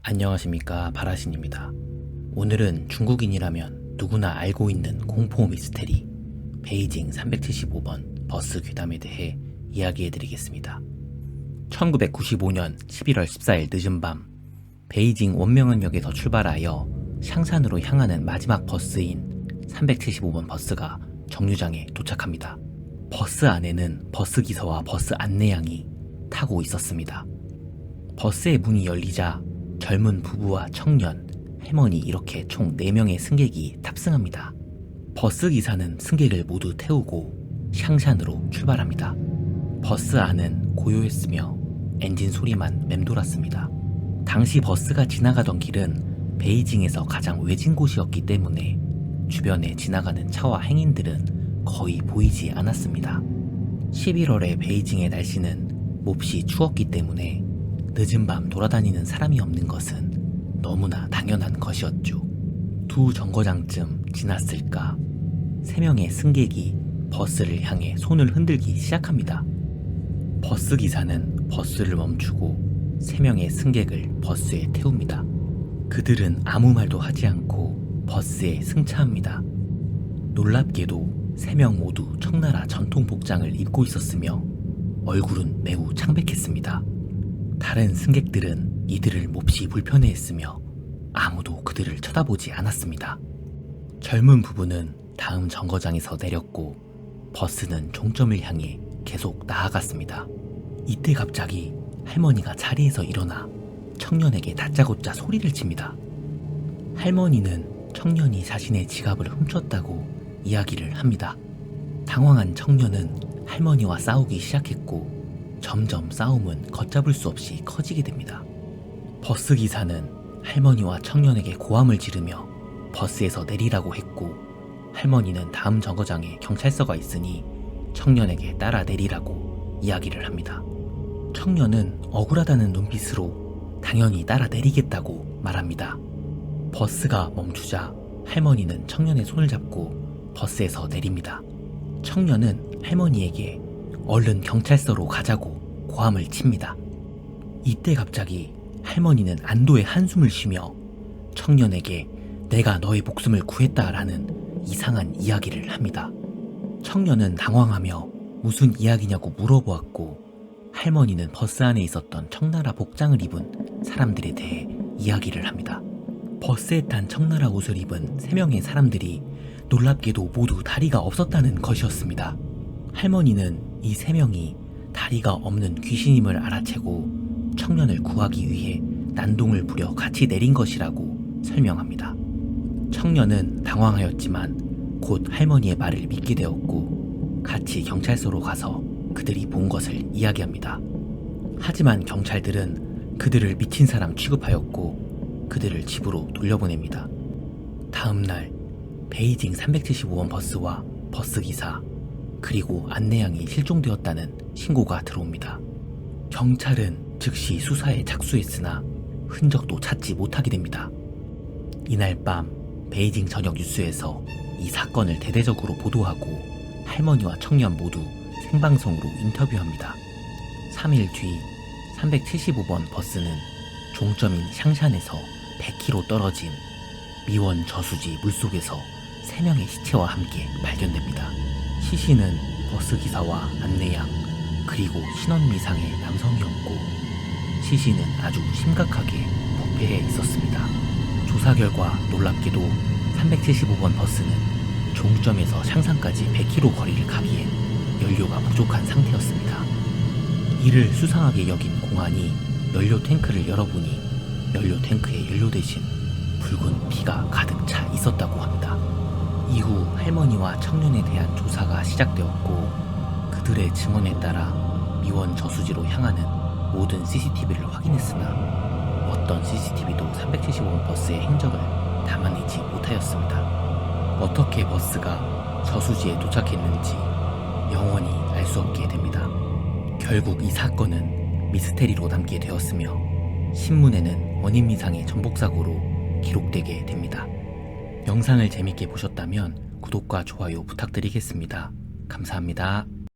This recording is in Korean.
안녕하십니까, 바라신입니다. 오늘은 중국인이라면 누구나 알고 있는 공포 미스테리 베이징 375번 버스 괴담에 대해 이야기해드리겠습니다. 1995년 11월 14일 늦은 밤 베이징 원명원역에서 출발하여 샹산으로 향하는 마지막 버스인 375번 버스가 정류장에 도착합니다. 버스 안에는 버스기사와 버스 안내양이 타고 있었습니다. 버스의 문이 열리자 젊은 부부와 청년, 할머니 이렇게 총 4명의 승객이 탑승합니다. 버스 기사는 승객을 모두 태우고 샹샨으로 출발합니다. 버스 안은 고요했으며 엔진 소리만 맴돌았습니다. 당시 버스가 지나가던 길은 베이징에서 가장 외진 곳이었기 때문에 주변에 지나가는 차와 행인들은 거의 보이지 않았습니다. 11월의 베이징의 날씨는 몹시 추웠기 때문에 늦은 밤 돌아다니는 사람이 없는 것은 너무나 당연한 것이었죠. 2 정거장쯤 지났을까 3명의 승객이 버스를 향해 손을 흔들기 시작합니다. 버스 기사는 버스를 멈추고 3명의 승객을 버스에 태웁니다. 그들은 아무 말도 하지 않고 버스에 승차합니다. 놀랍게도 3명 모두 청나라 전통 복장을 입고 있었으며 얼굴은 매우 창백했습니다. 다른 승객들은 이들을 몹시 불편해했으며 아무도 그들을 쳐다보지 않았습니다. 젊은 부부는 다음 정거장에서 내렸고 버스는 종점을 향해 계속 나아갔습니다. 이때 갑자기 할머니가 자리에서 일어나 청년에게 다짜고짜 소리를 칩니다. 할머니는 청년이 자신의 지갑을 훔쳤다고 이야기를 합니다. 당황한 청년은 할머니와 싸우기 시작했고 점점 싸움은 걷잡을 수 없이 커지게 됩니다. 버스 기사는 할머니와 청년에게 고함을 지르며 버스에서 내리라고 했고 할머니는 다음 정거장에 경찰서가 있으니 청년에게 따라 내리라고 이야기를 합니다. 청년은 억울하다는 눈빛으로 당연히 따라 내리겠다고 말합니다. 버스가 멈추자 할머니는 청년의 손을 잡고 버스에서 내립니다. 청년은 할머니에게 얼른 경찰서로 가자고 고함을 칩니다. 이때 갑자기 할머니는 안도의 한숨을 쉬며 청년에게 내가 너의 목숨을 구했다라는 이상한 이야기를 합니다. 청년은 당황하며 무슨 이야기냐고 물어보았고 할머니는 버스 안에 있었던 청나라 복장을 입은 사람들에 대해 이야기를 합니다. 버스에 탄 청나라 옷을 입은 3명의 사람들이 놀랍게도 모두 다리가 없었다는 것이었습니다. 할머니는 이 3명이 다리가 없는 귀신임을 알아채고 청년을 구하기 위해 난동을 부려 같이 내린 것이라고 설명합니다. 청년은 당황하였지만 곧 할머니의 말을 믿게 되었고 같이 경찰서로 가서 그들이 본 것을 이야기합니다. 하지만 경찰들은 그들을 미친 사람 취급하였고 그들을 집으로 돌려보냅니다. 다음날 베이징 375번 버스와 버스기사 그리고 안내양이 실종되었다는 신고가 들어옵니다. 경찰은 즉시 수사에 착수했으나 흔적도 찾지 못하게 됩니다. 이날 밤 베이징 저녁 뉴스에서 이 사건을 대대적으로 보도하고 할머니와 청년 모두 생방송으로 인터뷰합니다. 3일 뒤 375번 버스는 종점인 샹샨에서 100km 떨어진 미원 저수지 물속에서 3명의 시체와 함께 발견됩니다. 시신은 버스기사와 안내양 그리고 신원미상의 남성이었고 시신은 아주 심각하게 부패해 있었습니다. 조사 결과 놀랍게도 375번 버스는 종점에서 샹산까지 100km 거리를 가기엔 연료가 부족한 상태였습니다. 이를 수상하게 여긴 공안이 연료 탱크를 열어보니 연료 탱크에 연료 대신 붉은 피가 가득 차 있었다고 합니다. 이후 할머니와 청년에 대한 조사가 시작되었고 그들의 증언에 따라 미원 저수지로 향하는 모든 CCTV를 확인했으나 어떤 CCTV도 375번 버스의 행적을 담아내지 못하였습니다. 어떻게 버스가 저수지에 도착했는지 영원히 알 수 없게 됩니다. 결국 이 사건은 미스테리로 남게 되었으며 신문에는 원인미상의 전복사고로 기록되게 됩니다. 영상을 재밌게 보셨다면 구독과 좋아요 부탁드리겠습니다. 감사합니다.